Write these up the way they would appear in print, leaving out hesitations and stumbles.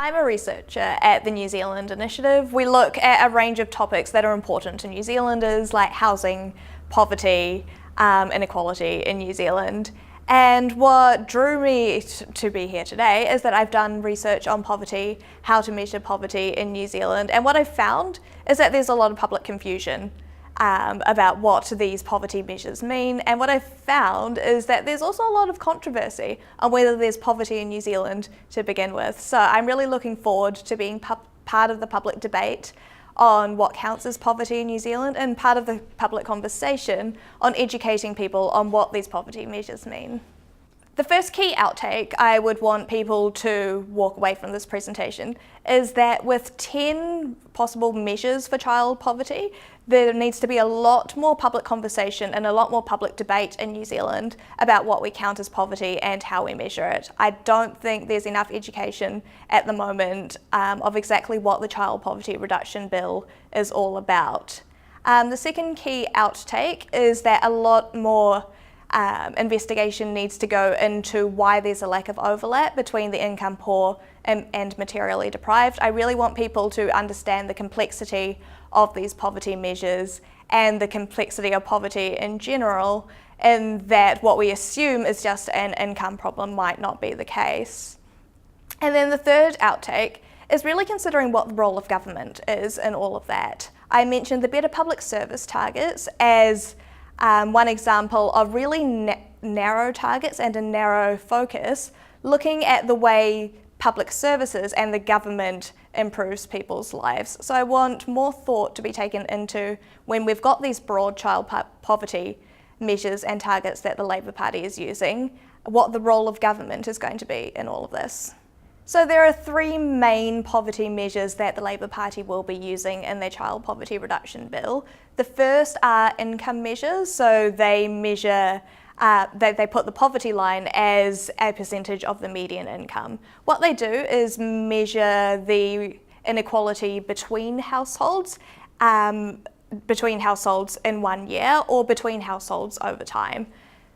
I'm a researcher at the New Zealand Initiative. We look at a range of topics that are important to New Zealanders, like housing, poverty, inequality in New Zealand. And what drew me to be here today is that I've done research on poverty, how to measure poverty in New Zealand, and what I've found is that there's a lot of public confusion about what these poverty measures mean, and what I've found is that there's also a lot of controversy on whether there's poverty in New Zealand to begin with. So I'm really looking forward to being part of the public debate on what counts as poverty in New Zealand and part of the public conversation on educating people on what these poverty measures mean. The first key outtake I would want people to walk away from this presentation is that with 10 possible measures for child poverty, there needs to be a lot more public conversation and a lot more public debate in New Zealand about what we count as poverty and how we measure it. I don't think there's enough education at the moment of exactly what the Child Poverty Reduction Bill is all about. The second key outtake is that a lot more investigation needs to go into why there's a lack of overlap between the income poor and materially deprived. I really want people to understand the complexity of these poverty measures and the complexity of poverty in general, and that what we assume is just an income problem might not be the case. And then the third outtake is really considering what the role of government is in all of that. I mentioned the better public service targets as one example of really narrow targets and a narrow focus, looking at the way public services and the government improves people's lives. So I want more thought to be taken into when we've got these broad child poverty measures and targets that the Labour Party is using, what the role of government is going to be in all of this. So there are three main poverty measures that the Labour Party will be using in their Child Poverty Reduction Bill. The first are income measures, so they measure, they put the poverty line as a percentage of the median income. What they do is measure the inequality between households in 1 year or between households over time.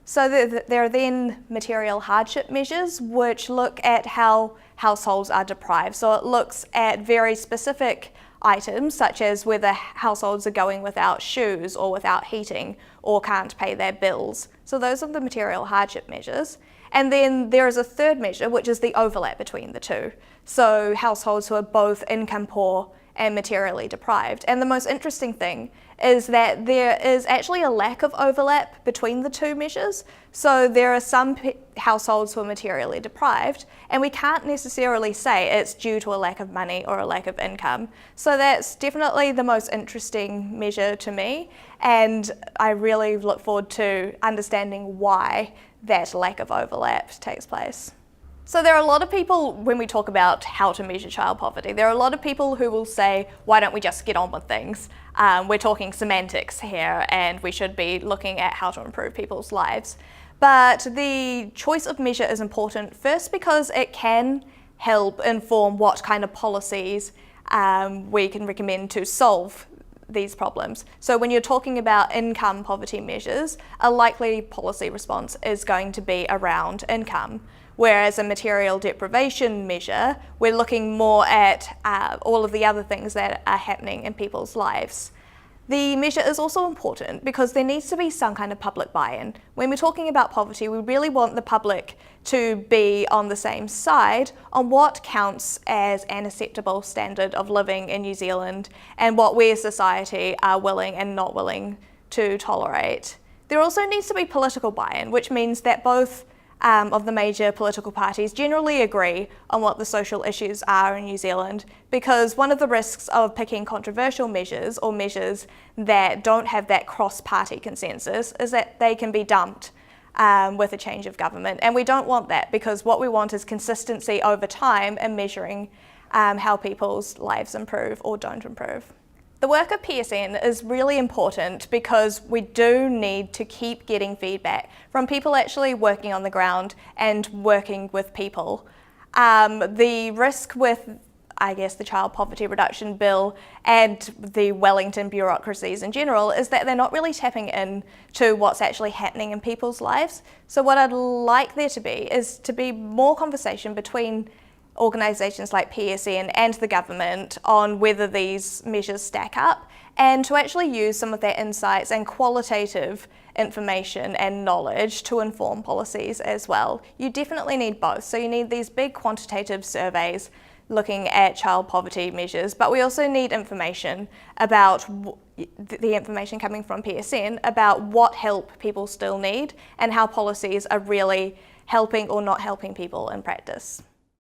So there are then material hardship measures, which look at how households are deprived. So it looks at very specific items, such as whether households are going without shoes or without heating or can't pay their bills. So those are the material hardship measures. And then there is a third measure, which is the overlap between the two. So households who are both income poor and materially deprived. And the most interesting thing is that there is actually a lack of overlap between the two measures. So there are some households who are materially deprived, and we can't necessarily say it's due to a lack of money or a lack of income. So that's definitely the most interesting measure to me, and I really look forward to understanding why that lack of overlap takes place. So there are a lot of people, when we talk about how to measure child poverty, there are a lot of people who will say, why don't we just get on with things? We're talking semantics here, and we should be looking at how to improve people's lives. But the choice of measure is important, first because it can help inform what kind of policies we can recommend to solve these problems. So when you're talking about income poverty measures, a likely policy response is going to be around income. Whereas a material deprivation measure, we're looking more at all of the other things that are happening in people's lives. The measure is also important because there needs to be some kind of public buy-in. When we're talking about poverty, we really want the public to be on the same side on what counts as an acceptable standard of living in New Zealand and what we as society are willing and not willing to tolerate. There also needs to be political buy-in, which means that both of the major political parties generally agree on what the social issues are in New Zealand, because one of the risks of picking controversial measures or measures that don't have that cross-party consensus is that they can be dumped with a change of government, and we don't want that, because what we want is consistency over time in measuring how people's lives improve or don't improve. The work of PSN is really important because we do need to keep getting feedback from people actually working on the ground and working with people. The risk with, I guess, the Child Poverty Reduction Bill and the Wellington bureaucracies in general is that they're not really tapping into what's actually happening in people's lives. So what I'd like there to be is to be more conversation between organisations like PSN and the government on whether these measures stack up, and to actually use some of their insights and qualitative information and knowledge to inform policies as well. You definitely need both. So you need these big quantitative surveys looking at child poverty measures, but we also need information about the information coming from PSN about what help people still need and how policies are really helping or not helping people in practice.